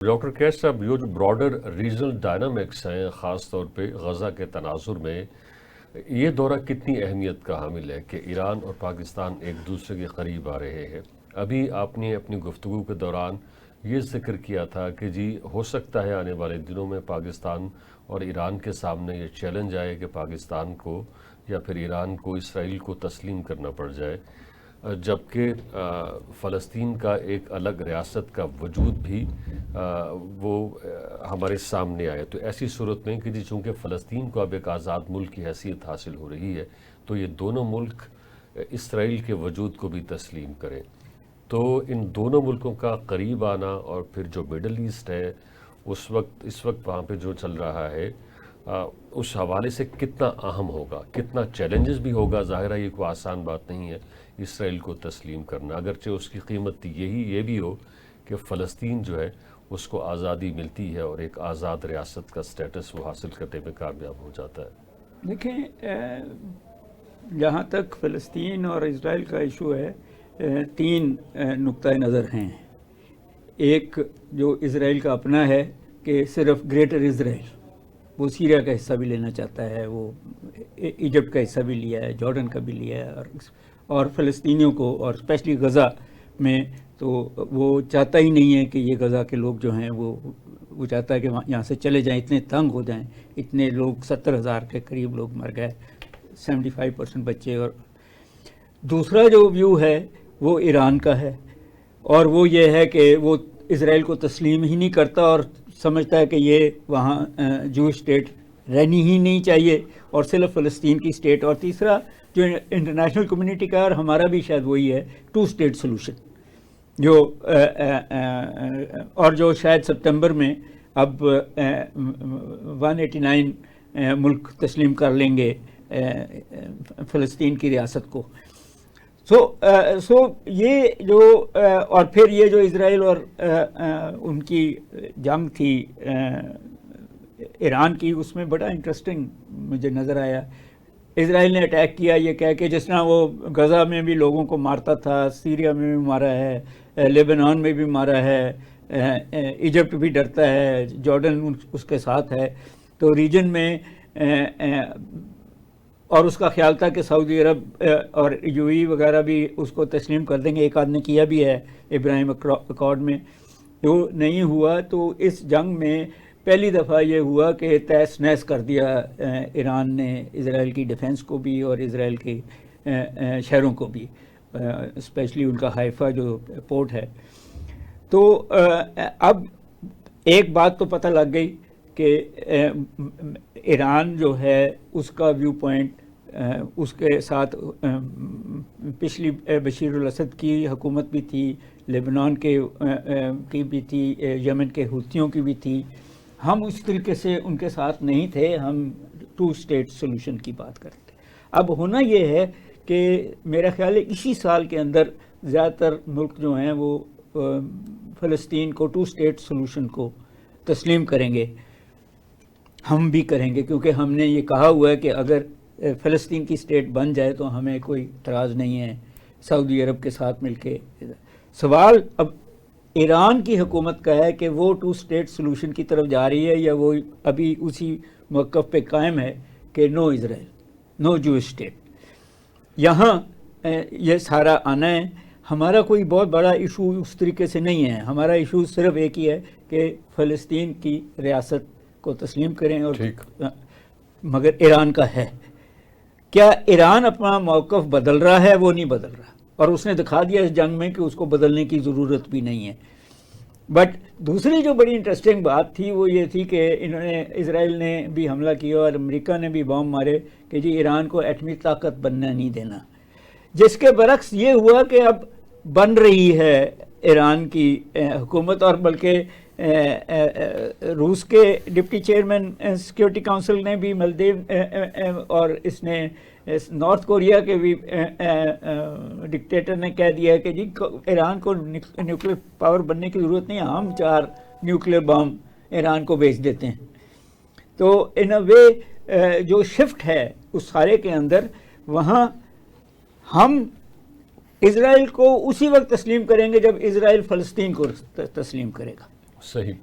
Doctor case صاحب، یہ جو براڈر ریجنل ڈائنامکس ہیں خاص طور پہ غزہ کے تناظر میں، یہ دورہ کتنی اہمیت کا حامل ہے کہ ایران اور پاکستان ایک دوسرے کے قریب آ رہے ہیں؟ ابھی آپ نے اپنی گفتگو کے دوران یہ ذکر کیا تھا کہ جی ہو سکتا ہے آنے والے دنوں میں پاکستان اور ایران کے سامنے یہ چیلنج آئے کہ پاکستان کو یا پھر ایران کو اسرائیل کو تسلیم کرنا پڑ جائے، جبکہ فلسطین کا ایک الگ ریاست کا وجود بھی وہ ہمارے سامنے آئے۔ تو ایسی صورت میں کہ جی چونکہ فلسطین کو اب ایک آزاد ملک کی حیثیت حاصل ہو رہی ہے، تو یہ دونوں ملک اسرائیل کے وجود کو بھی تسلیم کریں، تو ان دونوں ملکوں کا قریب آنا اور پھر جو مڈل ایسٹ ہے اس وقت وہاں پہ جو چل رہا ہے، اس حوالے سے کتنا اہم ہوگا، کتنا چیلنجز بھی ہوگا۔ ظاہرہ یہ کوئی آسان بات نہیں ہے اسرائیل کو تسلیم کرنا، اگرچہ اس کی قیمت یہ بھی ہو کہ فلسطین جو ہے اس کو آزادی ملتی ہے اور ایک آزاد ریاست کا سٹیٹس وہ حاصل کرنے میں کامیاب ہو جاتا ہے۔ دیکھیں، جہاں تک فلسطین اور اسرائیل کا ایشو ہے، تین نقطۂ نظر ہیں۔ ایک جو اسرائیل کا اپنا ہے کہ صرف گریٹر اسرائیل، وہ سیریا کا حصہ بھی لینا چاہتا ہے، وہ ایجپٹ کا حصہ بھی لیا ہے، جارڈن کا بھی لیا ہے، اور فلسطینیوں کو اور اسپیشلی غزہ میں تو وہ چاہتا ہی نہیں ہے کہ یہ غزہ کے لوگ جو ہیں وہ چاہتا ہے کہ یہاں سے چلے جائیں، اتنے تنگ ہو جائیں۔ اتنے لوگ 70,000 کے قریب لوگ مر گئے، 75% بچے۔ اور دوسرا جو ویو ہے وہ ایران کا ہے، اور وہ یہ ہے کہ وہ اسرائیل کو تسلیم ہی نہیں کرتا اور سمجھتا ہے کہ یہ وہاں جوش اسٹیٹ رہنی ہی نہیں چاہیے اور صرف فلسطین کی اسٹیٹ۔ اور تیسرا جو انٹرنیشنل کمیونٹی کا، اور ہمارا بھی شاید وہی ہے، 2 اسٹیٹ سولوشن، جو اور جو شاید سپتمبر میں اب 189 ملک تسلیم کر لیں گے فلسطین کی ریاست کو۔ سو یہ جو اور پھر یہ جو اسرائیل اور ان کی جنگ تھی ایران کی، اس میں بڑا انٹرسٹنگ مجھے نظر آیا۔ اسرائیل نے اٹیک کیا یہ کہہ کے، جس طرح وہ غزہ میں بھی لوگوں کو مارتا تھا، سیریا میں بھی مارا ہے، لیبنان میں بھی مارا ہے، ایجپٹ بھی ڈرتا ہے، جارڈن اس کے ساتھ ہے، تو ریجن میں اور اس کا خیال تھا کہ سعودی عرب اور یو اے ای وغیرہ بھی اس کو تسلیم کر دیں گے۔ ایک آدھ نے کیا بھی ہے ابراہیم اکارڈ میں، جو نہیں ہوا۔ تو اس جنگ میں پہلی دفعہ یہ ہوا کہ تہس نہس کر دیا ایران نے اسرائیل کی ڈیفنس کو بھی اور اسرائیل کے شہروں کو بھی، اسپیشلی ان کا حیفا جو پورٹ ہے۔ تو اب ایک بات تو پتہ لگ گئی کہ ایران جو ہے اس کا ویو پوائنٹ، اس کے ساتھ پچھلی بشیر الاسد کی حکومت بھی تھی، لیبنان کی بھی تھی، یمن کے حوثیوں کی بھی تھی۔ ہم اس طریقے سے ان کے ساتھ نہیں تھے، ہم 2 اسٹیٹ سولوشن کی بات کرتے۔ اب ہونا یہ ہے کہ میرا خیال ہے اسی سال کے اندر زیادہ تر ملک جو ہیں وہ فلسطین کو 2 اسٹیٹ سولوشن کو تسلیم کریں گے۔ ہم بھی کریں گے، کیونکہ ہم نے یہ کہا ہوا ہے کہ اگر فلسطین کی اسٹیٹ بن جائے تو ہمیں کوئی اعتراض نہیں ہے سعودی عرب کے ساتھ مل کے۔ سوال اب ایران کی حکومت کا ہے کہ وہ 2 اسٹیٹ سولوشن کی طرف جا رہی ہے یا وہ ابھی اسی موقف پہ قائم ہے کہ نو اسرائیل، نو جوش اسٹیٹ۔ یہاں یہ سارا آنا ہے۔ ہمارا کوئی بہت بڑا ایشو اس طریقے سے نہیں ہے، ہمارا ایشو صرف ایک ہی ہے کہ فلسطین کی ریاست کو تسلیم کریں، اور مگر ایران کا ہے۔ کیا ایران اپنا موقف بدل رہا ہے؟ وہ نہیں بدل رہا، اور اس نے دکھا دیا اس جنگ میں کہ اس کو بدلنے کی ضرورت بھی نہیں ہے۔ بٹ دوسری جو بڑی انٹرسٹنگ بات تھی وہ یہ تھی کہ اسرائیل نے بھی حملہ کیا اور امریکہ نے بھی بام مارے کہ جی ایران کو ایٹمی طاقت بننا نہیں دینا، جس کے برعکس یہ ہوا کہ اب بن رہی ہے ایران کی حکومت، اور بلکہ روس کے ڈپٹی چیئرمین سیکیورٹی کونسل نے بھی مالدیو اور اس نے نارتھ کوریا کے بھی ڈکٹیٹر نے کہہ دیا کہ جی ایران کو نیوکلیر پاور بننے کی ضرورت نہیں، ہم 4 نیوکلیر بام ایران کو بھیج دیتے ہیں۔ تو ان اے وے جو شفٹ ہے اس سارے کے اندر، وہاں ہم اسرائیل کو اسی وقت تسلیم کریں گے جب اسرائیل فلسطین کو تسلیم کرے گا۔ صحیح.